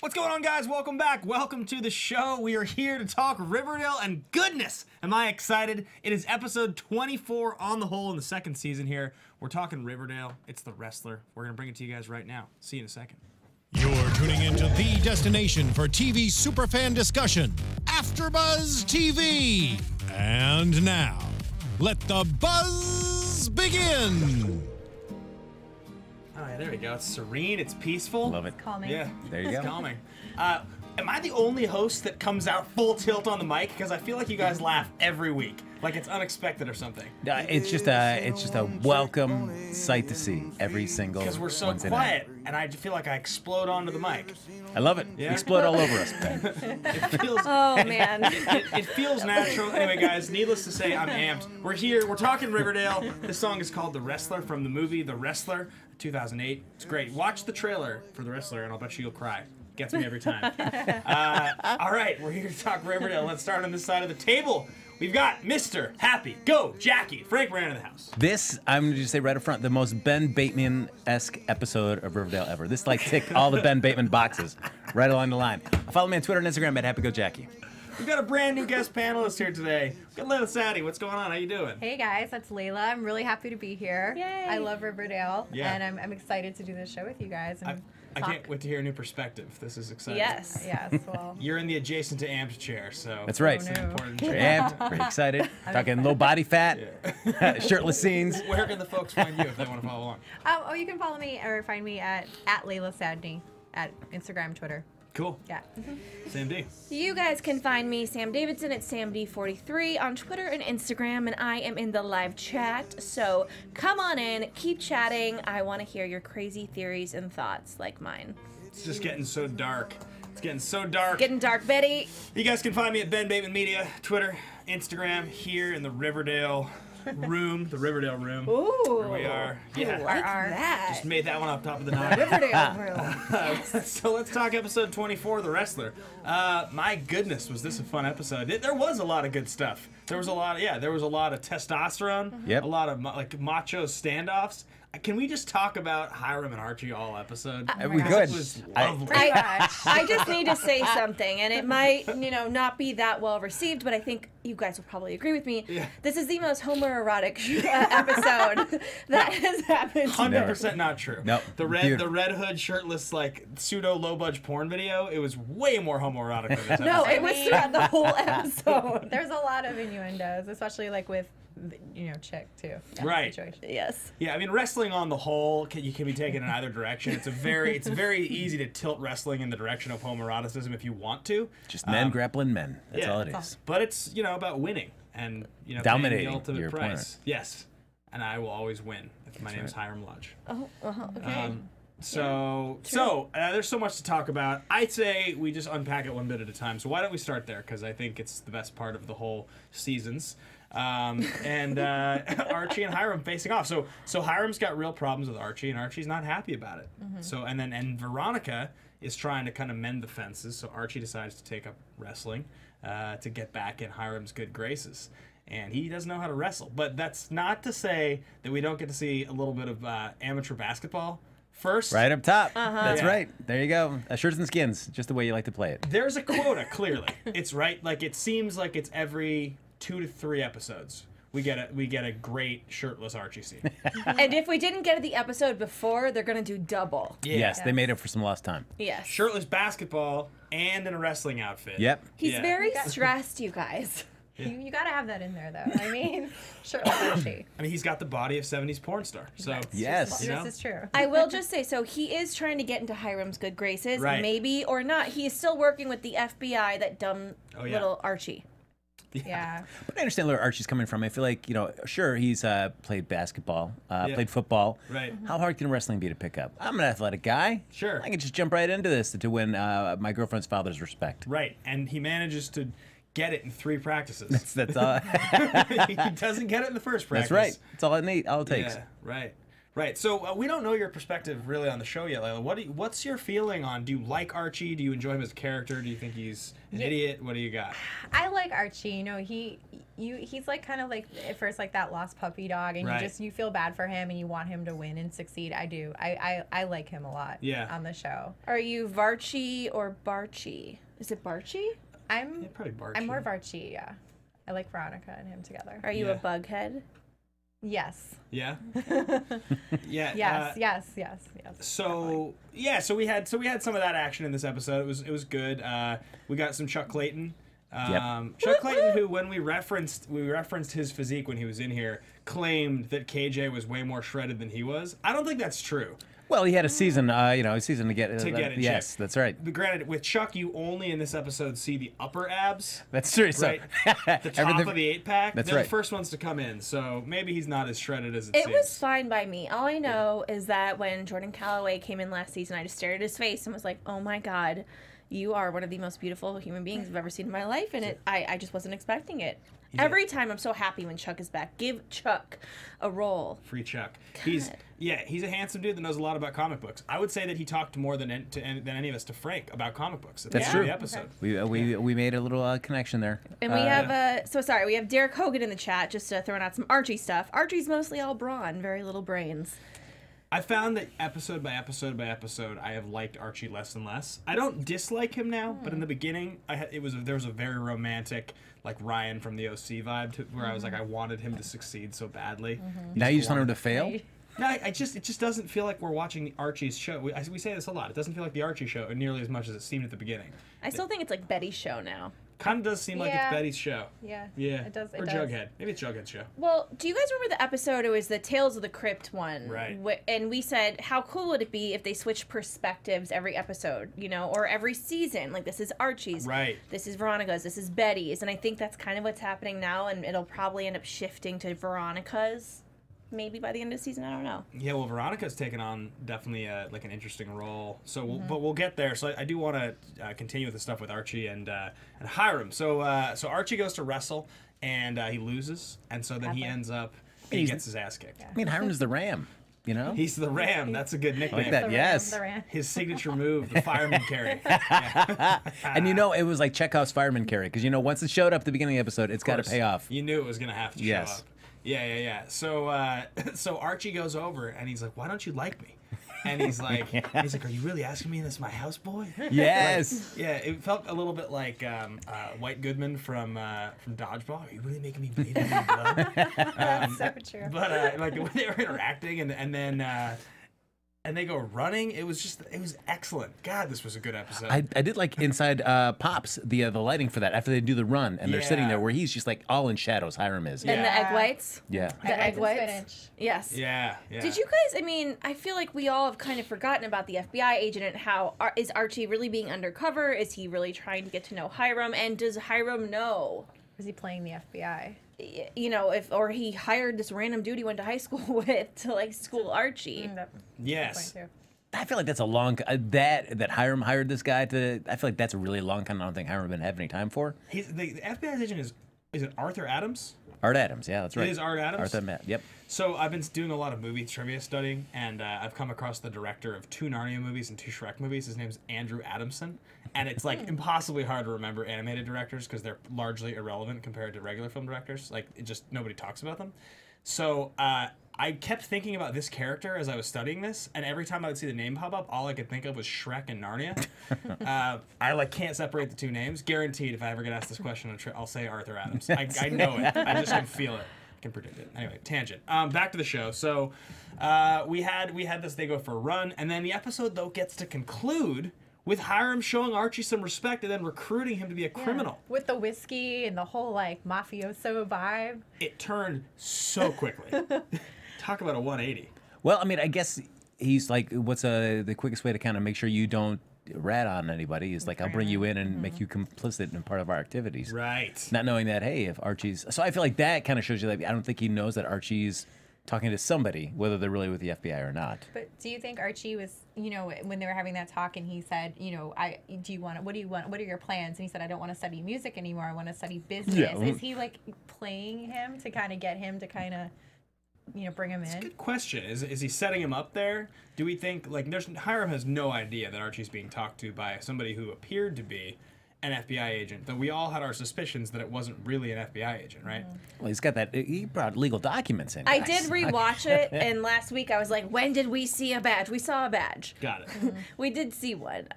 What's going on, guys? Welcome back. Welcome to the show. We are here to talk Riverdale, and goodness, am I excited. It is episode 24 on the whole in the second season here. We're talking Riverdale. It's The Wrestler. We're going to bring it to you guys right now. See you in a second. You're tuning into the destination for TV superfan discussion, AFTERBUZZ TV. And now, let the buzz begin. All right, there we go. It's serene. It's peaceful. Love it. Calming. Yeah, There you it's go. calming. Am I the only host that comes out full tilt on the mic? Because I feel like you guys laugh every week, like it's unexpected or something. It's just a welcome sight to see every single Because we're so Wednesday quiet, night. and I feel like I explode onto the mic. I love it. Yeah. Explode all over us, Ben. It feels. Oh man. It feels natural. Anyway, guys, needless to say, I'm amped. We're here. We're talking Riverdale. This song is called The Wrestler from the movie The Wrestler, 2008. It's great. Watch the trailer for The Wrestler, and I'll bet you'll cry. Gets me every time. All right, we're here to talk Riverdale. Let's start on this side of the table. We've got Mr. Happy Go Jackie. Frank Moran in the house. This, I'm going to just say right up front, the most Ben Bateman-esque episode of Riverdale ever. This like ticked all the Ben Bateman boxes right along the line. Follow me on Twitter and Instagram at HappyGoJackie. We've got a brand new guest panelist here today. We've got Laila Sadny. What's going on? How you doing? Hey guys, that's Laila. I'm really happy to be here. Yay. I love Riverdale, Yeah. and I'm excited to do this show with you guys. And I can't wait to hear a new perspective. This is exciting. Yes. Yes, well. You're in the adjacent to amped chair, so That's right. Oh, it's an no. important Very chair. amped, very excited. Talking low body fat, shirtless scenes. Where can the folks find you if they want to follow along? You can follow me or find me at Laila Sadny at Instagram, Twitter. Cool. Yeah. Sam D. You guys can find me, Sam Davidson, at SamD43 on Twitter and Instagram, and I am in the live chat. So come on in, keep chatting. I want to hear your crazy theories and thoughts like mine. It's just getting so dark. It's getting so dark. Getting dark, Betty. You guys can find me at Ben Bateman Media, Twitter, Instagram, here in the Riverdale room, the Riverdale room. Ooh. Where we are. Yeah. Like that. Just made that one up top of the nine. Riverdale room. So let's talk episode 24, The Wrestler. My goodness, was this a fun episode? There was a lot of good stuff. There was a lot of testosterone. Yep. A lot of like macho standoffs. Can we just talk about Hiram and Archie all episode? We Because could. It was I- lovely. I just need to say something, and it might, not be that well received, but I think you guys will probably agree with me. Yeah. This is the most homoerotic episode that has happened. 100% not true. Nope. The red hood shirtless like pseudo low budge porn video. It was way more homoerotic than this episode. No, it was throughout the whole episode. There's a lot of innuendos, especially like with, chick too. Yeah, Right. situation. Yes. Yeah, I mean wrestling on the whole can be taken in either direction. It's very easy to tilt wrestling in the direction of homoeroticism if you want to. Just men grappling men. That's yeah. all it is. But it's about winning and paying Dominating the ultimate your price. opponent. Yes, and I will always win. My name is Hiram Lodge. Oh, okay. There's so much to talk about. I'd say we just unpack it one bit at a time. So why don't we start there? Because I think it's the best part of the whole seasons. And Archie and Hyrum facing off. So Hiram's got real problems with Archie, and Archie's not happy about it. Mm-hmm. So and Veronica is trying to kind of mend the fences. So Archie decides to take up wrestling to get back in Hiram's good graces. And he doesn't know how to wrestle. But that's not to say that we don't get to see a little bit of amateur basketball first. Right up top. That's Yeah. right. There you go. Shirts and skins, just the way you like to play it. There's a quota, clearly. It's right. Like it seems like it's every 2 to 3 episodes we get a great shirtless Archie scene. And if we didn't get it the episode before, they're going to do double. Yeah. Yes, they made it for some lost time. Yes. Shirtless basketball and in a wrestling outfit. Yep. He's Yeah. very stressed, you guys. You gotta have that in there, though. I mean, sure, Archie. I mean, he's got the body of 70s porn star. So Yes. You know? This is true. I will just say, so he is trying to get into Hiram's good graces, Right. maybe or not. He is still working with the FBI, that dumb Oh, yeah. little Archie. Yeah. But I understand where Archie's coming from. I feel like, sure, he's played basketball, Yeah. played football. Right. How hard can wrestling be to pick up? I'm an athletic guy. Sure. I can just jump right into this to win my girlfriend's father's respect. Right. And he manages to get it in 3 practices. That's all. He doesn't get it in the first practice. That's right. That's all it takes. Yeah, right. Right. So we don't know your perspective really on the show yet, Laila. What's your feeling on? Do you like Archie? Do you enjoy him as a character? Do you think he's an idiot? What do you got? I like Archie. You know, he's like kind of like at first like that lost puppy dog, and you feel bad for him and you want him to win and succeed. I do. I like him a lot. On the show. Are you Varchie or Barchie? Is it Barchie? Probably Barchie. I'm more Varchie. Yeah. I like Veronica and him together. Are you a bughead? Yes. Yeah. Yeah. Yes. So definitely. So we had some of that action in this episode. It was good. We got some Chuck Clayton. Chuck Clayton, who when we referenced his physique when he was in here, claimed that KJ was way more shredded than he was. I don't think that's true. Well, he had a season, a season to get it. Yes, check. That's right. But granted, with Chuck, you only in this episode see the upper abs. That's true. Right? The top of the 8-pack. That's They're right. the first ones to come in, so maybe he's not as shredded as it seems. It was fine by me. All I know is that when Jordan Calloway came in last season, I just stared at his face and was like, oh my God, you are one of the most beautiful human beings I've ever seen in my life, and I just wasn't expecting it. Every time I'm so happy when Chuck is back. Give Chuck a role. Free Chuck. He's a handsome dude that knows a lot about comic books. I would say that he talked more than any of us to Frank about comic books. That's true. The episode. Okay. We made a little connection there. And we have we have Derek Hogan in the chat, just throwing out some Archie stuff. Archie's mostly all brawn, very little brains. I found that episode by episode by episode, I have liked Archie less and less. I don't dislike him now, but in the beginning, there was a very romantic, like Ryan from the OC vibe, where I was like, I wanted him to succeed so badly. Now you just want him to fail? No, it just doesn't feel like we're watching Archie's show. We say this a lot. It doesn't feel like the Archie show nearly as much as it seemed at the beginning. I still think it's like Betty's show now. Kind of does seem like it's Betty's show. Yeah. It does. Or Jughead. Maybe it's Jughead's show. Well, do you guys remember the episode? It was the Tales of the Crypt one. Right. And we said, how cool would it be if they switched perspectives every episode, or every season? Like, this is Archie's. Right. This is Veronica's. This is Betty's. And I think that's kind of what's happening now, and it'll probably end up shifting to Veronica's. Maybe by the end of the season, I don't know. Yeah, well, Veronica's taken on definitely like an interesting role. So, but we'll get there. So I do want to continue with the stuff with Archie and Hyrum. So Archie goes to wrestle and he loses, and so then he ends up he gets his ass kicked. I mean, Hyram's the Ram. He's the Ram. That's a good nickname. Like that, yes. The Ram. His signature move, the fireman carry. And it was like Chekhov's fireman carry because once it showed up at the beginning of the episode, it's got to pay off. You knew it was gonna have to show up. Yeah. So Archie goes over and he's like, "Why don't you like me?" And he's like, "Are you really asking me this, my houseboy?" Yes. It felt a little bit like White Goodman from Dodgeball. Are you really making me bathe in your blood? That's so true. But like when they were interacting and then they go running, it was excellent. God, this was a good episode. I did like inside Pops the lighting for that after they do the run and they're sitting there where he's just like all in shadows. Hyrum is. And the egg whites. Yeah. The egg whites. Spinach. Yes. Yeah. Did you guys? I feel like we all have kind of forgotten about the FBI agent and how is Archie really being undercover? Is he really trying to get to know Hyrum? And does Hyrum know? Is he playing the FBI? Or he hired this random dude he went to high school with to school Archie. Yes. I feel like that's a long that Hyrum hired this guy to. I feel like that's a really long time. I don't think Hyrum would have any time for. The FBI agent is it Arthur Adams? Art Adams, yeah, that's right. It is Art Adams? Arthur Matt, yep. So I've been doing a lot of movie trivia studying, and I've come across the director of 2 Narnia movies and 2 Shrek movies. His name's Andrew Adamson, and it's impossibly hard to remember animated directors because they're largely irrelevant compared to regular film directors. Nobody talks about them. So I kept thinking about this character as I was studying this, and every time I would see the name pop up, all I could think of was Shrek and Narnia. I can't separate the 2 names. Guaranteed, if I ever get asked this question, I'll say Arthur Adams. I know it. I just can feel it. I can predict it. Anyway, tangent. Back to the show. So we had this. They go for a run, and then the episode though gets to conclude with Hyrum showing Archie some respect and then recruiting him to be a criminal. With the whiskey and the whole mafioso vibe. It turned so quickly. Talk about a 180. Well, I guess he's like, what's the quickest way to kind of make sure you don't rat on anybody is I'll bring you in and make you complicit in part of our activities. Right. Not knowing that, hey, if Archie's... So I feel like that kind of shows you that I don't think he knows that Archie's talking to somebody, whether they're really with the FBI or not. But do you think Archie was, when they were having that talk and he said, what do you want? What are your plans? And he said, I don't want to study music anymore. I want to study business. Yeah. Is he playing him to kind of get him to kind of bring him in? That's a good question. Is he setting him up there? Do we think, like, Hiram has no idea that Archie's being talked to by somebody who appeared to be an FBI agent, though we all had our suspicions that it wasn't really an FBI agent, right? Well, he's got that. He brought legal documents in. I guys. did rewatch it, and last week I was like, when did we see a badge? We saw a badge. Got it. We did see one.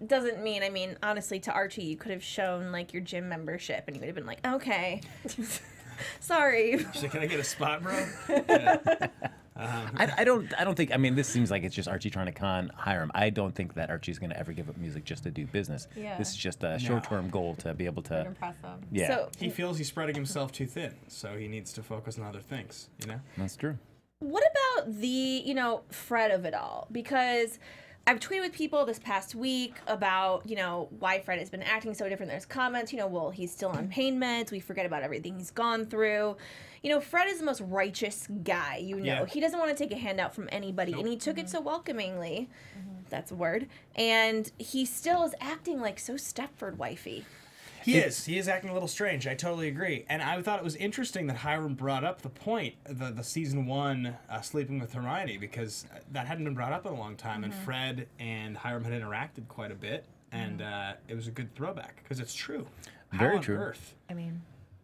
Doesn't mean, I mean, honestly, to Archie, you could have shown, like, your gym membership, and he would have been like, okay. Sorry. She's like, can I get a spot, bro? Yeah. I don't think. I mean, this seems like it's just Archie trying to con Hiram. I don't think that Archie's going to ever give up music just to do business. Yeah. This is just a short-term goal to be able to Impress them. Yeah, So, He feels he's spreading himself too thin, so he needs to focus on other things, you know? that's true. what about the, Fred of it all? Because I've tweeted with people this past week about, why Fred has been acting so different. There's comments, well, he's still on pain meds. We forget about everything he's gone through. Fred is the most righteous guy, Yeah. He doesn't want to take a handout from anybody, and he took it so welcomingly. That's a word. And he still is acting like so Stepford wifey. He is acting a little strange. I totally agree. And I thought it was interesting that Hiram brought up the point, the season 1 sleeping with Hermione, because that hadn't been brought up in a long time. And Fred and Hiram had interacted quite a bit. And it was a good throwback, because it's true. Very How on true. earth? I mean,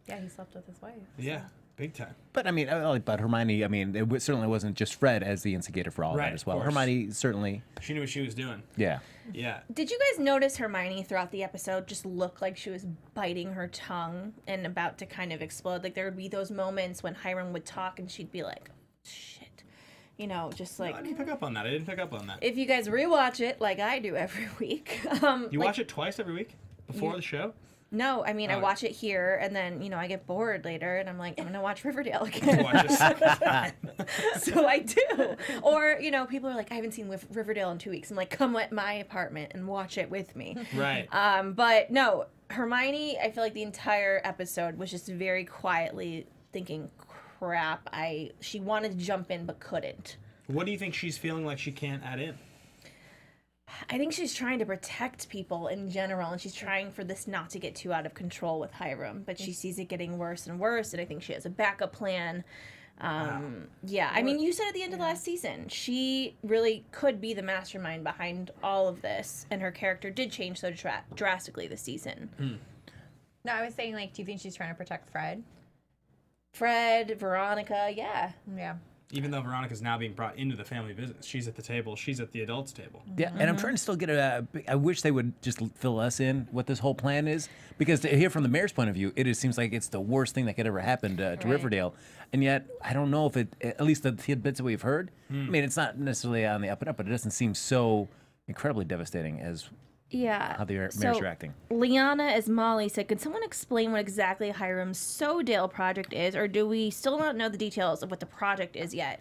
yeah, he slept with his wife. Yeah, big time. But I mean, but Hermione. I mean, it certainly wasn't just Fred as the instigator for all of Right, that as well. of course. Hermione certainly. She knew what she was doing. Yeah. Yeah. Did you guys notice Hermione throughout the episode just looked like she was biting her tongue and about to kind of explode? Like, there would be those moments when Hiram would talk and she'd be like, shit. Just like... I didn't pick up on that. I didn't pick up on that. If you guys rewatch it, like I do every week... You watch it twice every week? Before the show? No, I mean, I Oh. watch it here, and then, I get bored later, and I'm like, I'm going to watch Riverdale again. Watch a second time. So I do. Or, people are like, I haven't seen Riverdale in 2 weeks. I'm like, come at my apartment and watch it with me. Right. But no, Hermione, I feel like the entire episode was just very quietly thinking, crap, she wanted to jump in but couldn't. What do you think she's feeling like she can't add in? I think she's trying to protect people in general, and she's trying for this not to get too out of control with Hiram, but she sees it getting worse and worse, and I think she has a backup plan. Yeah, I mean, you said at the end of last season, she really could be the mastermind behind all of this, and her character did change so drastically this season. No, I was saying, like, do you think she's trying to protect Fred? Fred, Veronica, yeah. Yeah. Even though Veronica's now being brought into the family business. She's at the table. She's at the adults' table. Yeah, and I'm trying to still get I wish they would just fill us in what this whole plan is, because to hear from the mayor's point of view, it seems like it's the worst thing that could ever happen to Riverdale, and yet I don't know if it. At least the tidbits that we've heard. I mean, it's not necessarily on the up and up, but it doesn't seem so incredibly devastating as Yeah. how the mayor's So, reacting. Liana, as Molly said, could someone explain what exactly Hiram's Sodale project is, or do we still not know the details of what the project is yet?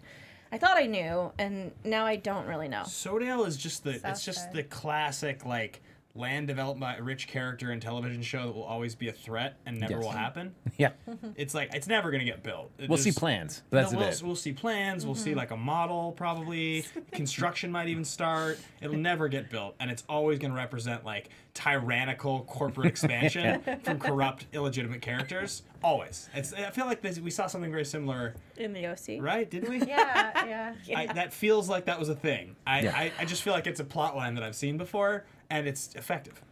I thought I knew, and now I don't really know. Sodale is just it's just Southside. the classic, like, land developed by a rich character in television show that will always be a threat and never Yes. will happen. Yeah, It's like, it's never going to get built. we'll see plans. That's it. We'll see plans. We'll see, like, a model, probably. Construction might even start. It'll never get built. And it's always going to represent, like, tyrannical corporate expansion from corrupt, illegitimate characters. Always. I feel like we saw something very similar, In the OC? right? Didn't we? Yeah, yeah. That feels like that was a thing. Yeah. I just feel like it's a plot line that I've seen before, and it's effective.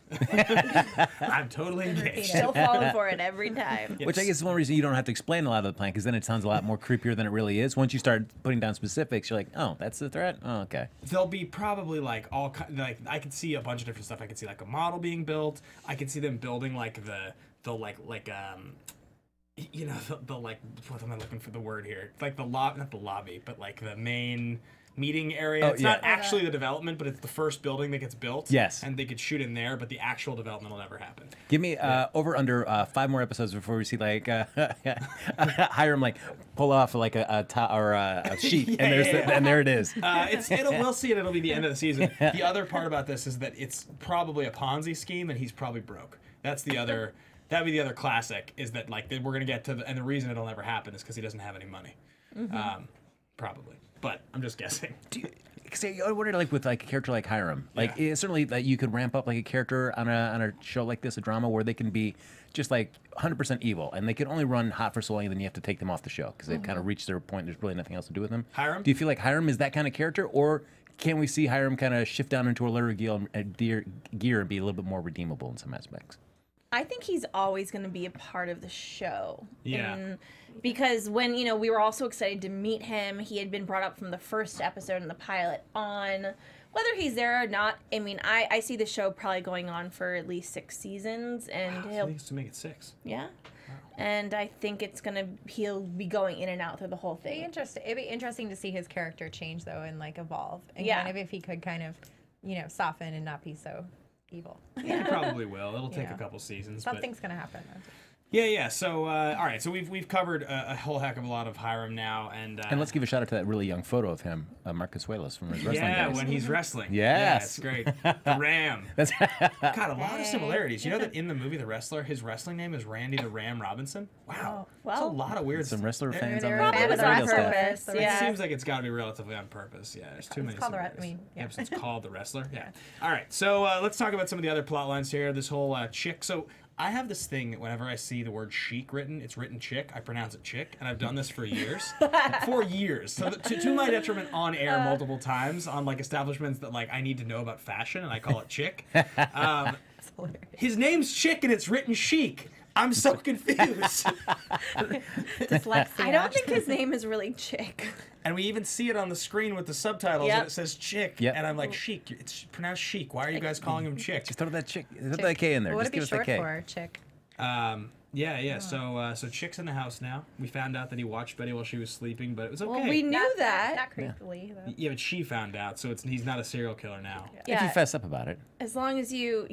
I'm totally engaged. Still falling for it every time. Which I guess is one reason you don't have to explain a lot of the plan, because then it sounds a lot more creepier than it really is. Once you start putting down specifics, you're like, oh, that's the threat? Oh, okay. There'll be probably like I could see a bunch of different stuff. I could see like a model being built. I could see them building like the like what am I looking for the word here? Like not the lobby, but like the main meeting area. It's not actually the development, but it's the first building that gets built. Yes. And they could shoot in there, but the actual development will never happen. Give me over under 5 more episodes before we see like Hiram like pull off like a sheet, and there it is. We'll see it. It'll be the end of the season. The other part about this is that it's probably a Ponzi scheme, and he's probably broke. That's the other. That'd be the other classic. Is that like we're gonna get to and the reason it'll never happen is because he doesn't have any money. probably. But I'm just guessing. I wonder, like with like a character like Hiram, like it's certainly that you could ramp up like a character on a show like this, a drama where they can be just like 100% evil, and they can only run hot for so long, and then you have to take them off the show because they've kind of reached their point. There's really nothing else to do with them. Hiram? Do you feel like Hiram is that kind of character, or can we see Hiram kind of shift down into a lighter gear and be a little bit more redeemable in some aspects? I think he's always going to be a part of the show. Yeah. Because when, we were all so excited to meet him, he had been brought up from the first episode in the pilot on. Whether he's there or not, I mean, I see the show probably going on for at least 6 seasons. And Wow, so he needs to make it 6. Yeah. Wow. And I think he'll be going in and out through the whole thing. It'd be interesting to see his character change, though, and, like, evolve. And kind of if he could kind of, soften and not be so evil. Yeah, he probably will. It'll take a couple seasons. Something's going to happen. Yeah. So, all right. So we've covered a whole heck of a lot of Hiram now, and let's give a shout out to that really young photo of him, Marcus Wallace from his wrestling days. Yeah, when he's wrestling. Yes. Yeah, it's great. The Ram. God, a lot of similarities. You know that in the movie The Wrestler, his wrestling name is Randy the Ram Robinson? Wow. That's a lot of weird some wrestler fans on probably the was on purpose. It seems like it's got to be relatively on purpose. Yeah, there's too many similarities. It's called The Wrestler. Yeah. All right. So let's talk about some of the other plot lines here. This whole chick. So I have this thing that whenever I see the word chic written, it's written chick. I pronounce it chick, and I've done this for years. For years. So to my detriment on air multiple times on like establishments that like I need to know about fashion, and I call it chick. His name's Chick, and it's written chic. I'm so confused. Dyslexia. I don't think his name is really Chick. And we even see it on the screen with the subtitles, and it says Chick. Yep. And I'm like, Chic. It's pronounced Chic. Why are you guys calling him Chick? Just throw that chick. Throw that K in there. What Just would give it us be that short K. for, Chick? Yeah. So Chick's in the house now. We found out that he watched Betty while she was sleeping, but it was okay. Well, we knew that. Not creepily, though. Yeah, but she found out, so he's not a serial killer now. If you fess up about it. As long as you,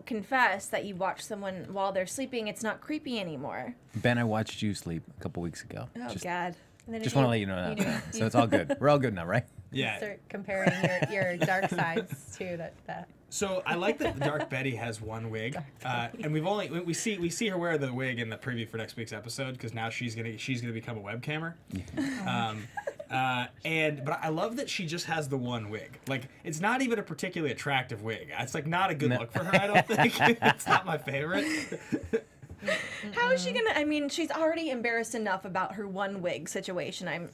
confess that you watch someone while they're sleeping, it's not creepy anymore. Ben, I watched you sleep a couple weeks ago. Oh, God. Just want to let you know that. So it's all good. We're all good now, right? Yeah. Start comparing your dark sides to that. So I like that Dark Betty has one wig, and we see her wear the wig in the preview for next week's episode because now she's gonna become a webcammer. But I love that she just has the one wig. Like it's not even a particularly attractive wig. It's like not a good look for her. I don't think it's not my favorite. How is she gonna? I mean, she's already embarrassed enough about her one wig situation.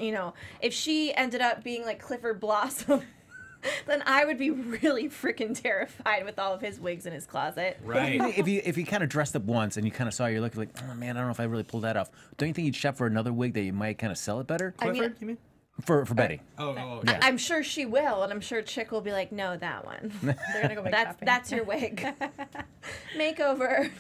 If she ended up being like Clifford Blossom, then I would be really freaking terrified with all of his wigs in his closet. Right. If you kind of dressed up once and you kind of saw your look, like, oh man, I don't know if I really pulled that off. Don't you think you'd shop for another wig that you might kind of sell it better? Clifford, you mean? For Betty. Oh, yeah. I'm sure she will, and I'm sure Chick will be like, no, that one. They're gonna go shopping. That's your wig. Makeover.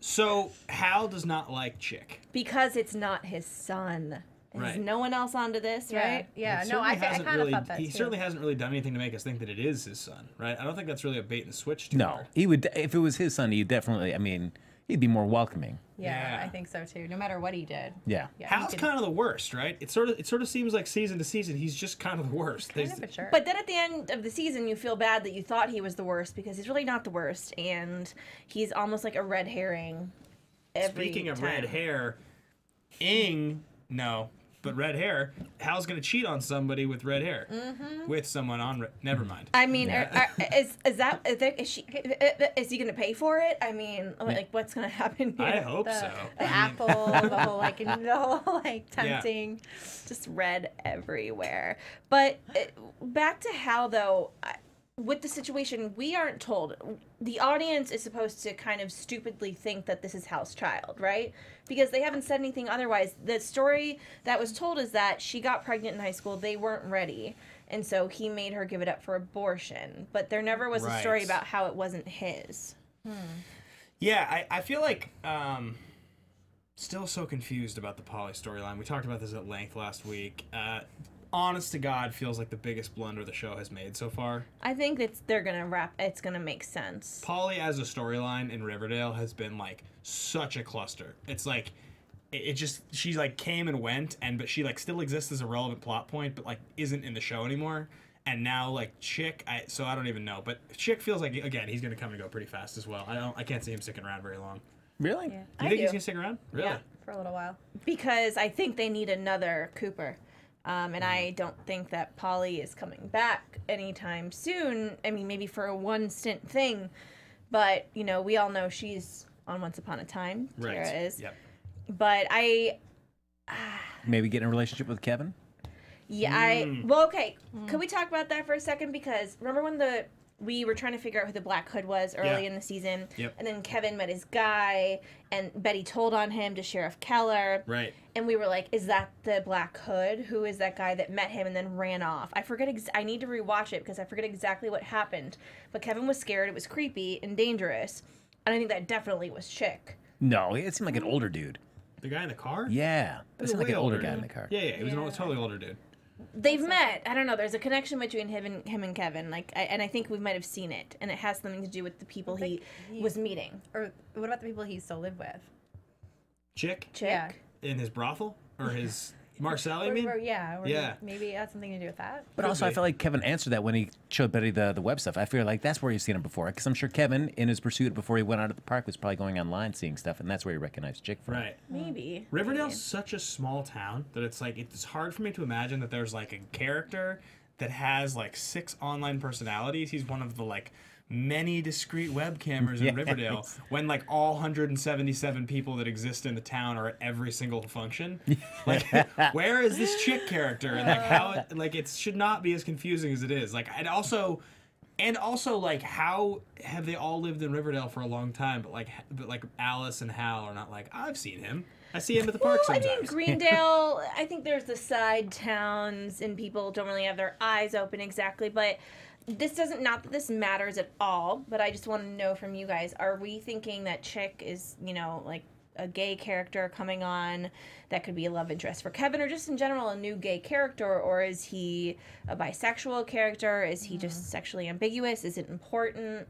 So Hal does not like Chick because it's not his son. Right. Is no one else onto this, right? Yeah. No, I kind of thought that he too. certainly hasn't really done anything to make us think that it is his son, right? I don't think that's really a bait and switch. No, he would. If it was his son, he'd definitely. I mean, he'd be more welcoming. Yeah, I think so too. No matter what he did. Yeah. Hal's kind of the worst, right? It sort of seems like season to season he's just kind of the worst. But then at the end of the season, you feel bad that you thought he was the worst because he's really not the worst, and he's almost like a red herring. Speaking of red hair, but red hair, Hal's gonna cheat on somebody with red hair, with someone on. Never mind. I mean, is he gonna pay for it? I mean, like, what's gonna happen here? I hope so. The apple, the whole tempting, just red everywhere. But back to Hal though. With the situation, we aren't told. The audience is supposed to kind of stupidly think that this is Hal's child, right? Because they haven't said anything otherwise. The story that was told is that she got pregnant in high school, they weren't ready, and so he made her give it up for abortion. But there never was a story about how it wasn't his. Yeah, I feel like still so confused about the Polly storyline. We talked about this at length last week. Honest to God, feels like the biggest blunder the show has made so far. I think it's gonna make sense. Polly as a storyline in Riverdale has been like such a cluster. It's like she like came and went, but she like still exists as a relevant plot point, but like isn't in the show anymore. And now like Chick, I don't even know, but Chick feels like again he's gonna come and go pretty fast as well. I can't see him sticking around very long. Really? Yeah. Do you think he's gonna stick around? Really? Yeah. For a little while. Because I think they need another Cooper. And I don't think that Polly is coming back anytime soon. I mean, maybe for a one stint thing, but you know, we all know she's on Once Upon a Time. Right. Tara is. Yep. But maybe get in a relationship with Kevin. Yeah, well, okay. Could we talk about that for a second? Because remember when we were trying to figure out who the Black Hood was early in the season, and then Kevin met his guy, and Betty told on him to Sheriff Keller, right? And we were like, "Is that the Black Hood? Who is that guy that met him and then ran off?" I forget. I need to rewatch it because I forget exactly what happened. But Kevin was scared. It was creepy and dangerous, and I think that definitely was Chick. No, it seemed like an older dude. The guy in the car? Yeah, it seemed like an older guy in the car. Yeah, he was a totally older dude. They've met. I don't know. There's a connection between him and Kevin. And I think we might have seen it, and it has something to do with the people he was meeting. Or what about the people he still lived with? Chick? Yeah. In his brothel or his Marcel? I mean, Maybe it had something to do with that. But also, I feel like Kevin answered that when he showed Betty the web stuff. I feel like that's where he's seen him before, because I'm sure Kevin, in his pursuit before he went out of the park, was probably going online seeing stuff, and that's where he recognized Chick from. Right. Maybe. Riverdale's such a small town that it's like it's hard for me to imagine that there's like a character that has like 6 online personalities. He's one of the like many discrete web cameras in Riverdale when like all 177 people that exist in the town are at every single function. Like, where is this Chick character? And like how it should not be as confusing as it is. Like, and also like how have they all lived in Riverdale for a long time, but like Alice and Hal are not like, I've seen him. I see him at the park sometimes. I mean, Greendale, I think there's the side towns and people don't really have their eyes open exactly, but this doesn't, not that this matters at all, but I just want to know from you guys, are we thinking that Chick is, you know, like a gay character coming on that could be a love interest for Kevin, or just in general a new gay character, or is he a bisexual character? Is he just sexually ambiguous? Is it important?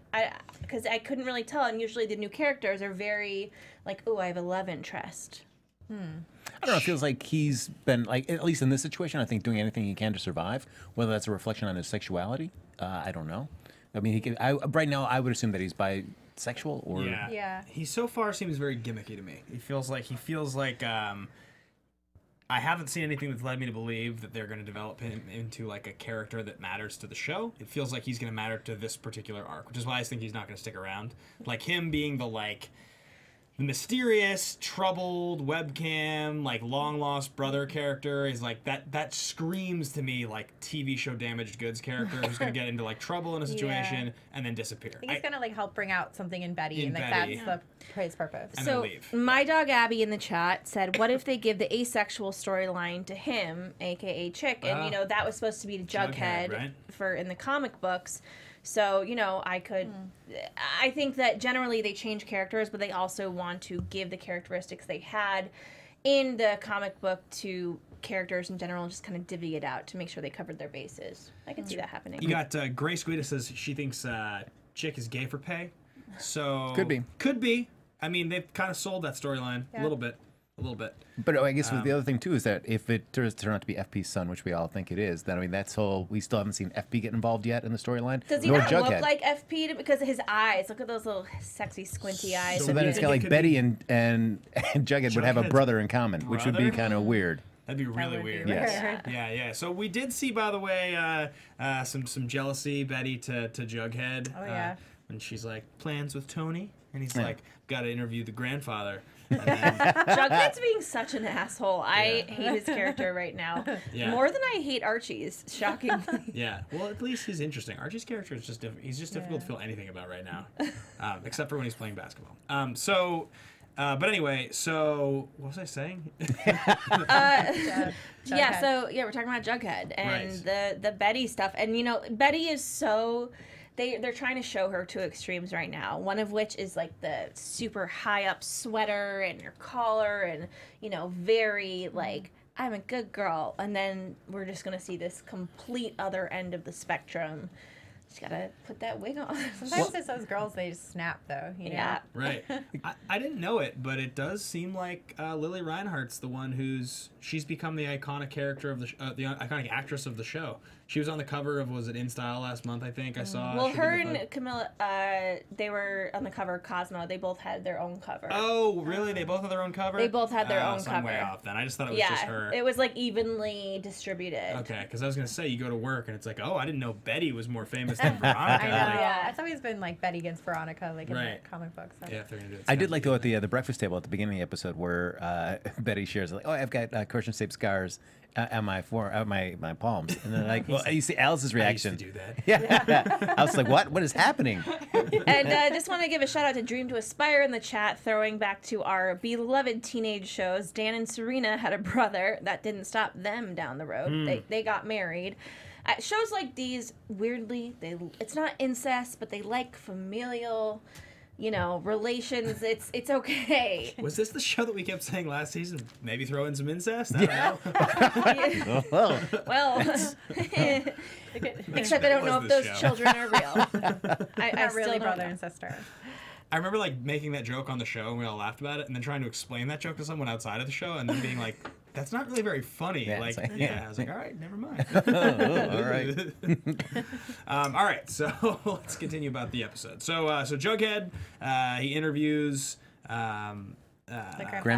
Because I couldn't really tell, and usually the new characters are very like, oh, I have a love interest. I don't know. It feels like he's been, like, at least in this situation, I think doing anything he can to survive. Whether that's a reflection on his sexuality, I don't know. I mean, right now, I would assume that he's bisexual or. Yeah. He so far seems very gimmicky to me. He feels like. I haven't seen anything that's led me to believe that they're going to develop him into like a character that matters to the show. It feels like he's going to matter to this particular arc, which is why I think he's not going to stick around. Like him being the mysterious, troubled, webcam, like long-lost brother character is like that screams to me like TV show damaged goods character who's going to get into like trouble in a situation and then disappear. I think he's going to like help bring out something in Betty, and like that's his purpose. And so then leave. My dog Abby in the chat said, what if they give the asexual storyline to him, aka Chick? And you know, that was supposed to be Jughead right? for in the comic books. So, you know, I think that generally they change characters, but they also want to give the characteristics they had in the comic book to characters in general and just kind of divvy it out to make sure they covered their bases. I can see that happening. You got Grace Guida says she thinks Chick is gay for pay. So Could be. I mean, they've kind of sold that storyline a little bit. But I guess the other thing too is that if it turns out to be FP's son, which we all think it is, then I mean we still haven't seen FP get involved yet in the storyline. Does he not look like FP because of his eyes? Look at those little sexy squinty eyes. So then it's kind of like Betty and Jughead would have a brother in common, which would be kind of weird. That'd be really weird. Yes. Yeah. So we did see, by the way, some jealousy, Betty to Jughead. Oh yeah. And she's like, plans with Tony, and he's like, got to interview the grandfather. Jughead's being such an asshole. I hate his character right now. More than I hate Archie's, shockingly. Yeah. Well, at least he's interesting. Archie's character is just he's just difficult to feel anything about right now, except for when he's playing basketball. But anyway, so what was I saying? Yeah, so we're talking about Jughead and the Betty stuff, and you know, Betty is so. They're trying to show her two extremes right now. One of which is like the super high up sweater and your collar and, you know, very like, I'm a good girl. And then we're just going to see this complete other end of the spectrum Just gotta put that wig on. Sometimes it's those girls, they just snap though. You know? Yeah. Right. I didn't know it, but it does seem like Lily Reinhardt's the one she's become the iconic character of the iconic actress of the show. She was on the cover of, was it In Style last month, I think I saw. Well, her and Camilla, they were on the cover of Cosmo. They both had their own cover. Oh, really? They both had their own cover? They both had their own so cover. I'm way off then. I just thought it was just her. It was like evenly distributed. Okay, because I was going to say, you go to work and it's like, oh, I didn't know Betty was more famous than Veronica. I know, yeah. It's always been like Betty against Veronica, like in the comic books. So. Yeah, if they're going to do it. I did like though at the breakfast table at the beginning of the episode where Betty shares like, oh, I've got cushion-shaped scars on my palms, and then like, well, you see Alice's reaction. I used to do that. Yeah, I was like, what is happening? And I just want to give a shout out to Dream to Aspire in the chat, throwing back to our beloved teenage shows. Dan and Serena had a brother that didn't stop them down the road. They got married. Shows like these, weirdly, it's not incest, but they like familial, relations. It's okay. Was this the show that we kept saying last season? Maybe throw in some incest? I don't know. Well, except I don't know if those children are real. I really brother and sister. I remember like making that joke on the show and we all laughed about it, and then trying to explain that joke to someone outside of the show, and then being like, "That's not really very funny." I was like, "All right, never mind." All right. All right, so let's continue about the episode. So Jughead, he interviews Graham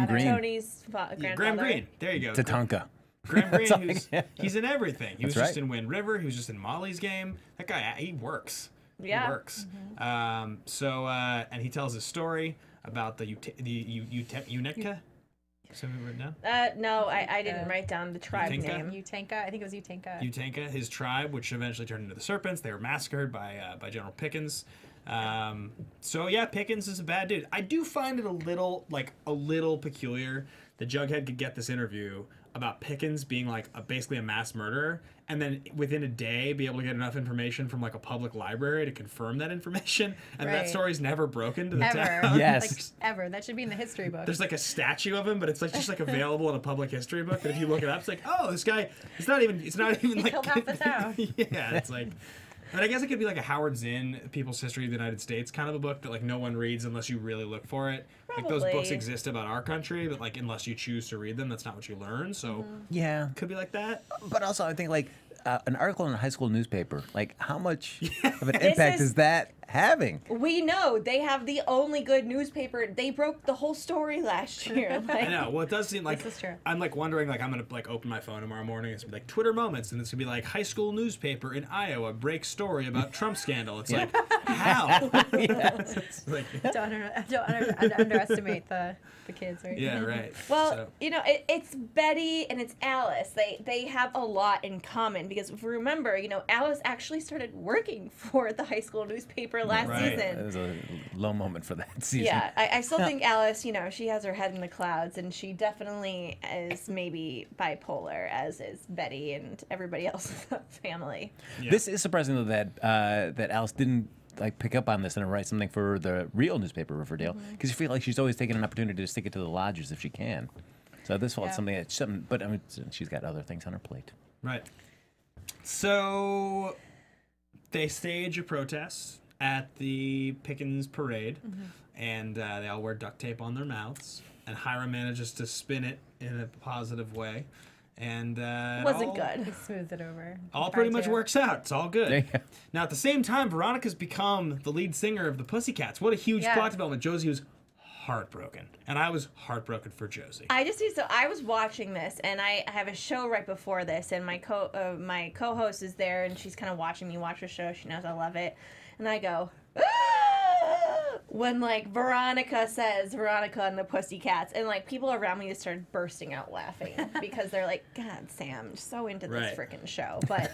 Greene. Tony's grandfather. Graham Greene. There you go. Tatanka. Graham Greene, he's in everything. He was That's just in Wind River. He was just in Molly's Game. That guy, he works. Yeah. He works. And he tells his story about the Unetka. Something written down? No, I didn't write down the tribe Utenka? name. Utenka, I think it was Utenka. Utenka, his tribe, which eventually turned into the Serpents. They were massacred by General Pickens. So yeah, Pickens is a bad dude. I do find it a little peculiar that Jughead could get this interview about Pickens being like basically a mass murderer, and then within a day be able to get enough information from like a public library to confirm that information, and that story's never broken to the town. Yes. Ever. That should be in the history book. There's like a statue of him, but it's like just like available in a public history book. That if you look it up, it's like, oh, this guy. It's not even he like killed half the town. Yeah, it's like. And I guess it could be like a Howard Zinn, People's History of the United States kind of a book that like no one reads unless you really look for it. Probably. Like those books exist about our country, but like unless you choose to read them, that's not what you learn. So Yeah. could be like that. But also, I think like an article in a high school newspaper, like how much of an impact is that having? We know they have the only good newspaper. They broke the whole story last year. Like, I know. Well, it does seem like This is true. I'm like wondering, like I'm gonna like open my phone tomorrow morning. It's gonna be like Twitter moments, and it's gonna be like high school newspaper in Iowa breaks story about Trump scandal. It's like how? It's like, Don't underestimate the kids, right? yeah, right. well, So- it's Betty and it's Alice. They have a lot in common because if we remember, Alice actually started working for the high school newspaper last Right. It season. was a low moment for that season. Yeah, I still think Alice, she has her head in the clouds, and she definitely is maybe bipolar, as is Betty and everybody else in the family. Yeah. This is surprising though that Alice didn't like pick up on this and write something for the real newspaper Riverdale, because you feel like she's always taking an opportunity to stick it to the lodgers if she can. So this was something but I mean, she's got other things on her plate. Right. So they stage a protest at the Pickens parade, and they all wear duct tape on their mouths, and Hiram manages to spin it in a positive way. And Wasn't good. He smoothed it over. All pretty much works out. It's all good. Yeah. Now, at the same time, Veronica's become the lead singer of the Pussycats. What a huge plot development. Josie was heartbroken, and I was heartbroken for Josie. I was watching this, and I have a show right before this, and my co-host is there, and she's kind of watching me watch the show. She knows I love it, and I go, "Ah!" when like Veronica says Veronica and the Pussycats, and like people around me just started bursting out laughing because they're like, God, Sam, so into this freaking show. But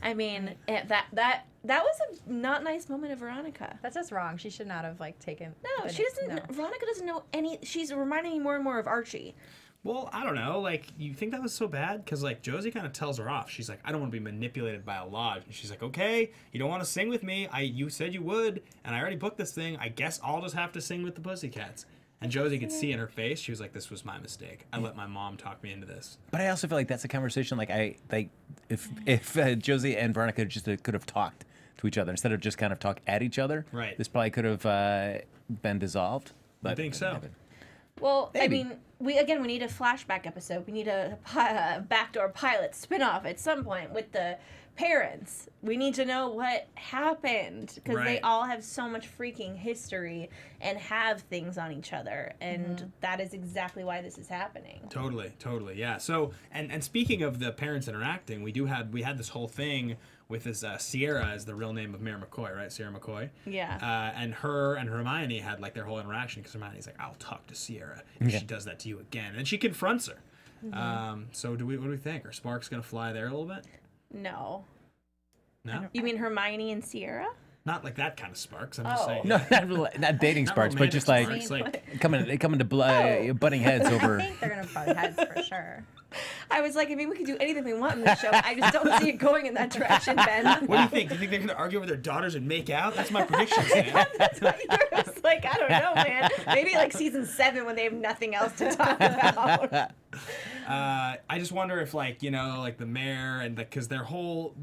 I mean, that was a not nice moment of Veronica. That's just wrong. She should not have like taken. No, she doesn't. No. Veronica doesn't know any. She's reminding me more and more of Archie. Well, I don't know. Like, you think that was so bad? Because, like, Josie kind of tells her off. She's like, I don't want to be manipulated by a lodge. And she's like, okay, you don't want to sing with me. You said you would, and I already booked this thing. I guess I'll just have to sing with the Pussycats. And Josie could see in her face, she was like, this was my mistake. I let my mom talk me into this. But I also feel like that's a conversation if Josie and Veronica just could have talked, to each other instead of just kind of talk at each other. Right. This probably could have been dissolved. But I think so. Well, Maybe. I mean, we need a flashback episode. We need a backdoor pilot spinoff at some point with the parents. We need to know what happened because they all have so much freaking history and have things on each other, and that is exactly why this is happening. Totally, yeah. So, and speaking of the parents interacting, we had this whole thing with this Sierra as the real name of Mayor McCoy, right? Sierra McCoy. Yeah. And her and Hermione had like their whole interaction because Hermione's like, "I'll talk to Sierra if she does that to you again," and she confronts her. So, what do we think? Are sparks gonna fly there a little bit? No. No. You mean Hermione and Sierra? Not like that kind of sparks. I'm just saying. No, not dating Not sparks, but just like romantic sparks, coming to butting heads over. I think they're gonna butt heads for sure. I was like, I mean, we could do anything we want in this show. I just don't see it going in that direction, Ben. What do you think? Do you think they're going to argue over their daughters and make out? That's my prediction, Sam. That's what you're just like, I don't know, man. Maybe like season 7 when they have nothing else to talk about. I just wonder if, like, you know, like the mayor and because their whole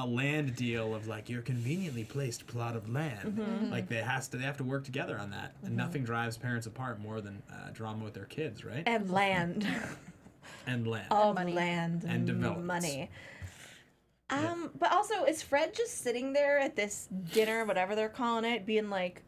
land deal of like your conveniently placed plot of land, like they have to work together on that, and nothing drives parents apart more than drama with their kids, right? And land. And land. All money. Land and development. Money. But also, is Fred just sitting there at this dinner, whatever they're calling it, being like,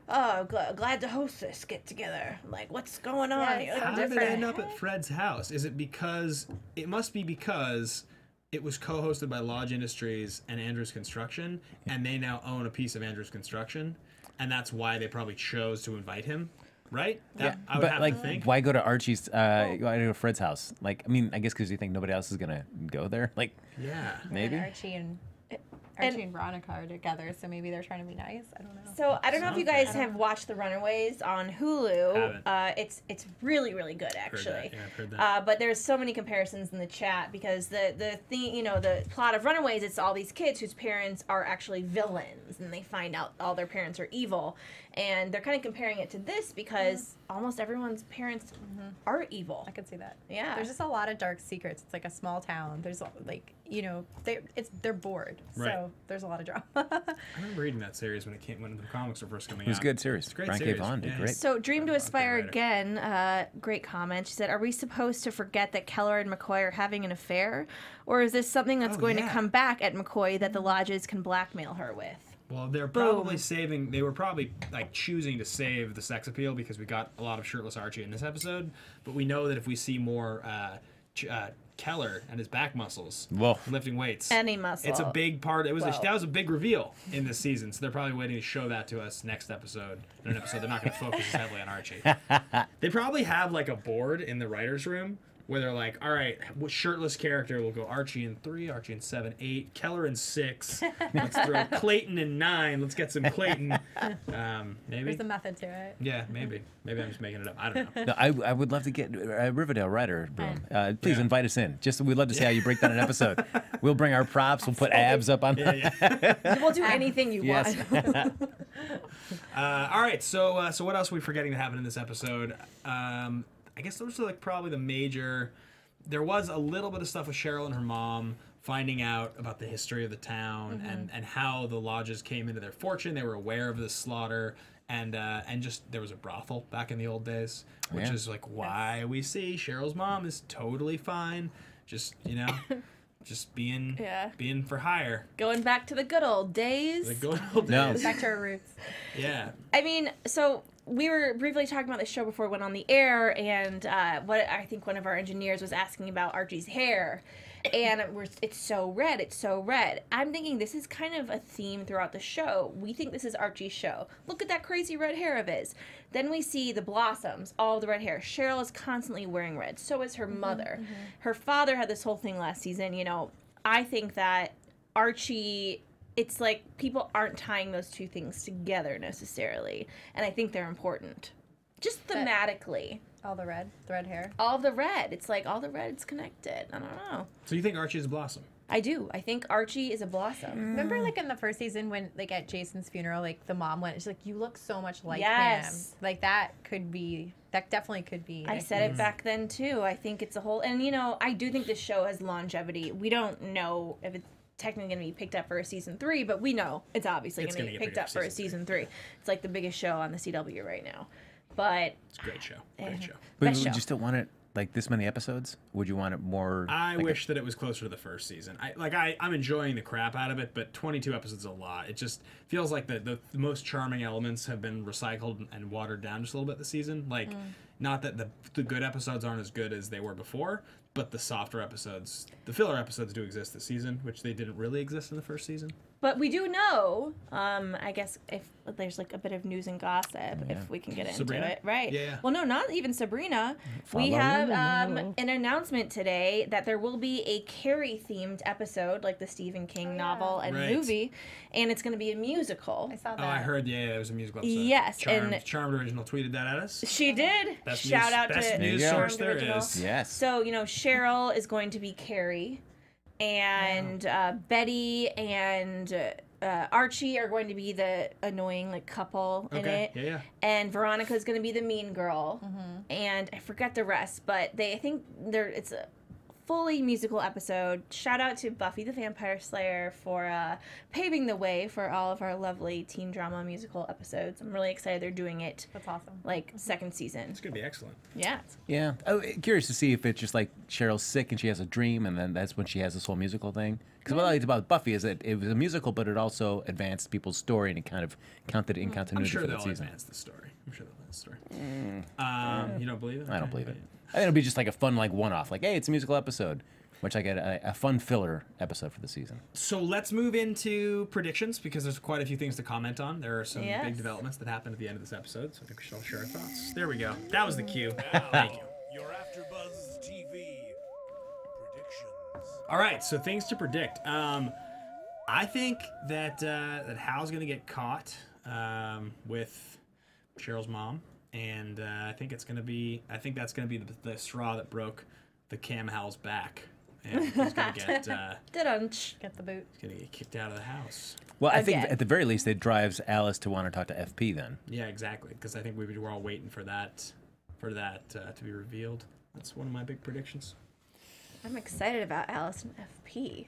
"Oh, glad to host this get together. Like, what's going on here?" How did it end up at Fred's house? Is it because it must be because it was co-hosted by Lodge Industries and Andrews Construction, and they now own a piece of Andrews Construction, and that's why they probably chose to invite him. Right? I would have like, to think. why go to Archie's? Why go to Fred's house? Like, I mean, I guess because you think nobody else is gonna go there. Like, Yeah. maybe. Archie and Veronica are together, so maybe they're trying to be nice. I don't know. So I don't know if you guys have watched The Runaways on Hulu. It's really, really good, actually. Yeah, I've heard that. But there's so many comparisons in the chat because the thing, you know, the plot of Runaways, it's all these kids whose parents are actually villains, and they find out all their parents are evil, and they're kind of comparing it to this because almost everyone's parents are evil. I could see that. Yeah. There's just a lot of dark secrets. It's like a small town. There's like, you know, they're bored. Right. So there's a lot of drama. I remember reading that series when the comics were first coming out. It was a good series. It's a great Frank series. Avon did Yeah, great. So Dream to Aspire writer. again, great comment. She said, "Are we supposed to forget that Keller and McCoy are having an affair? Or is this something that's going to come back at McCoy that the lodges can blackmail her with?" Well, they're probably they were probably like choosing to save the sex appeal because we got a lot of shirtless Archie in this episode, but we know that if we see more Keller and his back muscles lifting weights, any muscle, it's a big part. That was a big reveal in this season, so they're probably waiting to show that to us next episode. In an episode they're not going to focus as heavily on Archie. They probably have like a board in the writers' room where they're like, all right, what shirtless character will go Archie in 3, Archie in 7, 8, Keller in 6. Let's throw Clayton in 9. Let's get some Clayton. Maybe. There's a method to it. Yeah, maybe. Maybe I'm just making it up. I don't know. No, I would love to get a Riverdale writer room. Please invite us in. We'd love to see how you break down an episode. We'll bring our props. We'll put abs up on. We'll do anything you want. All right. So what else are we forgetting to happen in this episode? I guess those are like probably the major. There was a little bit of stuff with Cheryl and her mom finding out about the history of the town and how the lodges came into their fortune. They were aware of this slaughter and just there was a brothel back in the old days, which is like why we see Cheryl's mom is totally fine, just just being for hire. Going back to the good old days. The good old days. Back to our roots. Yeah. I mean, so we were briefly talking about the show before it went on the air, and what I think one of our engineers was asking about Archie's hair. And it's so red, it's so red. I'm thinking this is kind of a theme throughout the show. We think this is Archie's show. Look at that crazy red hair of his. Then we see the Blossoms, all the red hair. Cheryl is constantly wearing red. So is her mother. Her father had this whole thing last season. You know, I think that Archie, it's like people aren't tying those two things together necessarily. And I think they're important. Just thematically. All the red hair. All the red. It's like all the red's connected. I don't know. So you think Archie is a Blossom? I do. I think Archie is a Blossom. Remember, like, in the first season when, like, at Jason's funeral, like, the mom went, she's like, you look so much like him. Like, that definitely could be. I said it back then, too. I think it's a whole, and, you know, I do think this show has longevity. We don't know if it's technically going to be picked up for a season 3, but we know it's obviously going to get picked up for a season 3. It's like the biggest show on the CW right now. But it's a great show. Great show. But would you still want it like this many episodes? Would you want it more? I wish that it was closer to the first season. I'm enjoying the crap out of it, but 22 episodes is a lot. It just feels like the most charming elements have been recycled and watered down just a little bit this season. Like, not that the good episodes aren't as good as they were before, but the softer episodes, the filler episodes do exist this season, which they didn't really exist in the first season. But we do know, I guess, if there's like a bit of news and gossip, if we can get into it. Right. Yeah. Well, no, not even Sabrina. We have an announcement today that there will be a Carrie-themed episode, like the Stephen King novel and movie, and it's going to be a musical. I saw that. Oh, I heard, there was a musical episode. Yes. Charmed Original tweeted that at us. She did. Best Shout out best to news Charmed source there Original. is. Yes. So, Cheryl is going to be Carrie. And Betty and Archie are going to be the annoying couple in it. Yeah. And Veronica is going to be the mean girl. And I forget the rest, but I think it's a fully musical episode. Shout out to Buffy the Vampire Slayer for paving the way for all of our lovely teen drama musical episodes. I'm really excited they're doing it. That's awesome. Second season. It's going to be excellent. Yeah. Yeah. I'm curious to see if it's just like Cheryl's sick and she has a dream, and then that's when she has this whole musical thing. Because what I liked about Buffy is that it was a musical, but it also advanced people's story, and it kind of counted in continuity for that season. I'm sure they'll advance the story. You don't believe it? I don't believe it. I think it'll be just like a fun one-off. Like, hey, it's a musical episode. Which I get a fun filler episode for the season. So let's move into predictions, because there's quite a few things to comment on. There are some big developments that happened at the end of this episode, so I think we should all share our thoughts. There we go. That was the cue. Thank you. Your AfterBuzz TV predictions. All right, so things to predict. I think that Hal's going to get caught with Cheryl's mom, and I think that's going to be the straw that broke the Cam Hal's back. And he's going to get get the boot. He's going to get kicked out of the house. Well, I think at the very least it drives Alice to want to talk to FP then. Yeah, exactly. Because I think we were all waiting for that to be revealed. That's one of my big predictions. I'm excited about Alice and FP.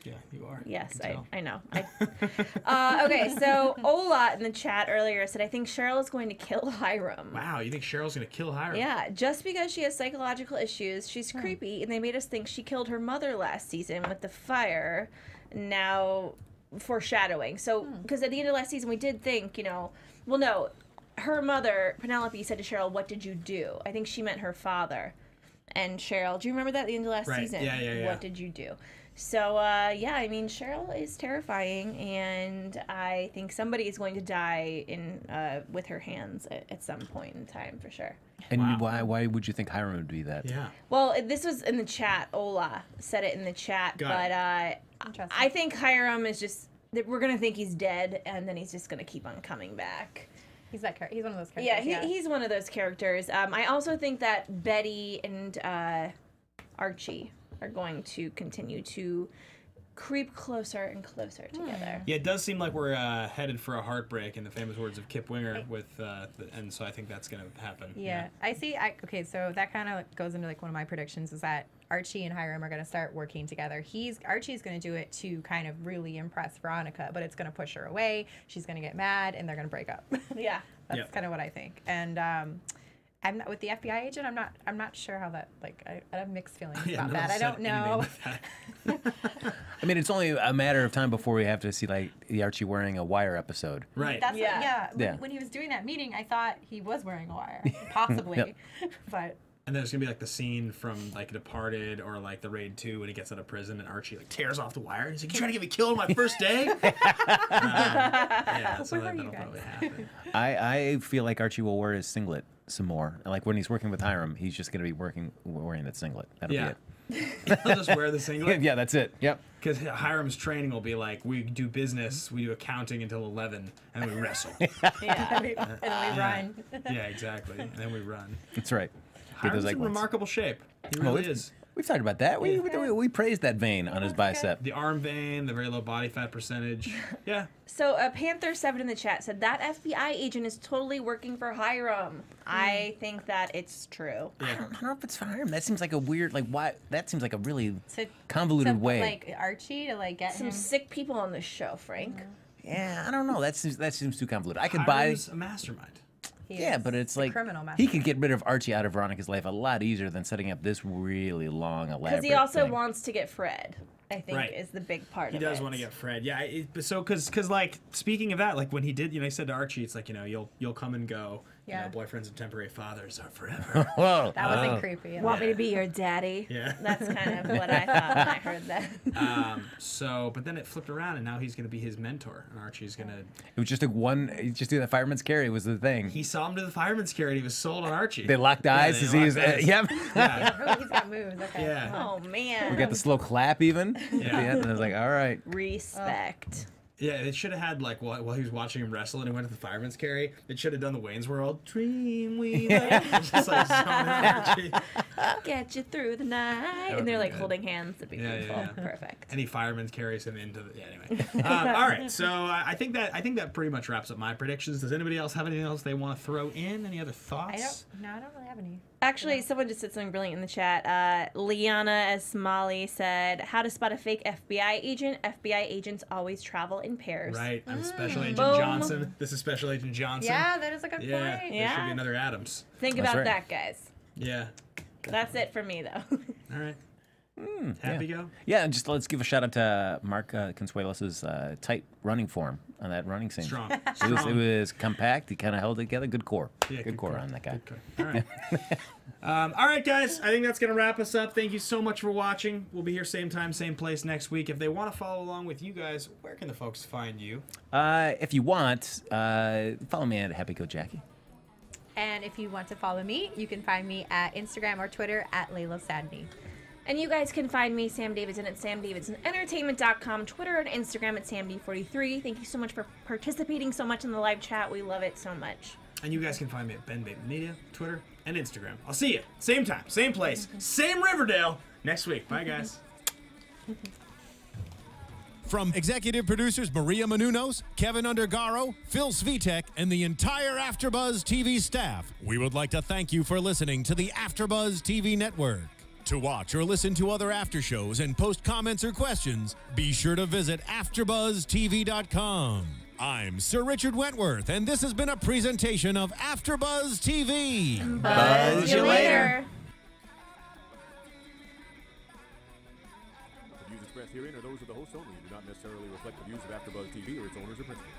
Yeah, you are. Yes, I know. Okay, so Ola in the chat earlier said, I think Cheryl is going to kill Hiram. Wow, you think Cheryl's going to kill Hiram? Yeah, just because she has psychological issues, she's creepy, and they made us think she killed her mother last season with the fire. Now, foreshadowing. So, because at the end of last season, we did think, well, no, her mother, Penelope, said to Cheryl, what did you do? I think she meant her father. And Cheryl, do you remember that at the end of last season? Yeah. What did you do? So, I mean, Cheryl is terrifying, and I think somebody is going to die with her hands at some point in time, for sure. And why would you think Hiram would be that? Yeah. Well, this was in the chat. Ola said it in the chat, I think Hiram is just, we're going to think he's dead, and then he's just going to keep on coming back. He's one of those characters. Yeah, he's one of those characters. I also think that Betty and Archie are going to continue to creep closer and closer together. Yeah, it does seem like we're headed for a heartbreak, in the famous words of Kip Winger, and so I think that's going to happen. Yeah, I see. Okay, so that kind of goes into one of my predictions, is that Archie and Hiram are going to start working together. Archie's going to do it to kind of really impress Veronica, but it's going to push her away. She's going to get mad, and they're going to break up. Yeah, that's kind of what I think. And I'm not with the FBI agent. I'm not sure how that, I have mixed feelings about that. I don't know. I mean, it's only a matter of time before we have to see the Archie wearing a wire episode. Right. That's when he was doing that meeting, I thought he was wearing a wire, possibly. But and there's gonna be the scene from Departed or the Raid 2 when he gets out of prison and Archie tears off the wire and he's like, "You trying to get me killed on my first day?" Yeah, so that'll probably happen. I feel like Archie will wear his singlet some more. When he's working with Hiram, he's just gonna be wearing that singlet. That'll be it. He'll just wear the singlet. Yeah, that's it. Yep. Because Hiram's training will be we do business, we do accounting until 11, and then we wrestle. and we run. Yeah, exactly. And then we run. That's right. Hiram's in remarkable shape. He really is. We've talked about that. We praised that vein on his that's bicep. The arm vein, the very low body fat percentage. Yeah. So Panther7 in the chat said that FBI agent is totally working for Hiram. I think that it's true. I don't know if it's for him. That seems like a weird, like, why? That seems like a really To- convoluted way. Like Archie to like get Some him. sick people on this show, Frank. Yeah, I don't know. That seems too convoluted. I could buy. Hiram's a mastermind. He Yeah, is but it's a like criminal he mastermind. could get rid of Archie out of Veronica's life a lot easier than setting up this really long, elaborate. Because he also thing. wants to get Fred, I think, Right. is the big part He of it. does want to get Fred. Yeah. Because like speaking of that, like when he did, he said to Archie, it's like you'll come and go. Yeah. Boyfriends and temporary fathers are forever. Whoa. That wasn't creepy. Want me to be your daddy? Yeah. That's kind of what I thought when I heard that. But then it flipped around, and now he's gonna be his mentor, and Archie's gonna. It was just just do the fireman's carry was the thing. He saw him to the fireman's carry, and he was sold on Archie. They locked eyes they to see his. locked eyes. Yep. Yeah. Oh, he's got moves. Okay. Yeah. Oh, man. We got the slow clap even. At the end, and I was like, all right. Respect. Yeah, it should have had like while he was watching him wrestle and he went to the fireman's carry. It should have done the Wayne's World Dream Weaver. Just like showing Archie. Get you through the night. would And they're be like good. holding hands. That'd be Yeah, beautiful. yeah. Perfect. And he fireman carries him into the. Yeah, anyway. All right, so I think that pretty much wraps up my predictions. Does anybody else have anything else they want to throw in? Any other thoughts? I don't really have any. Actually, someone just said something brilliant in the chat. Liana Esmali said, how to spot a fake FBI agent. FBI agents always travel in pairs. Right, I'm Special Agent Boom. Johnson. This is Special Agent Johnson. Yeah, that is a good Yeah, point. there should Yeah. be another Adams. Think That's about right. that, guys. Yeah. That's it for me, though. All right. Happy go? Yeah, and just let's give a shout out to Mark Consuelos's tight running form on that running scene. Strong. It was compact. He kind of held it together. Good core. Yeah, good core on that guy. All right. All right, guys. I think that's going to wrap us up. Thank you so much for watching. We'll be here same time, same place next week. If they want to follow along with you guys, where can the folks find you? If you want, follow me at Happy Go Jackie. And if you want to follow me, you can find me at Instagram or Twitter at Laila Sadny. And you guys can find me, Sam Davidson, at samdavidsonentertainment.com, Twitter and Instagram at samd43. Thank you so much for participating so much in the live chat. We love it so much. And you guys can find me at Ben Bateman Media, Twitter, and Instagram. I'll see you same time, same place, same Riverdale next week. Bye, guys. From executive producers Maria Menounos, Kevin Undergaro, Phil Svitek, and the entire AfterBuzz TV staff, we would like to thank you for listening to the AfterBuzz TV network. To watch or listen to other after shows and post comments or questions, be sure to visit AfterBuzzTV.com. I'm Sir Richard Wentworth, and this has been a presentation of AfterBuzz TV. Buzz you later. The views expressed herein are those of the hosts only and do not necessarily reflect the views of AfterBuzz TV or its owners or principals.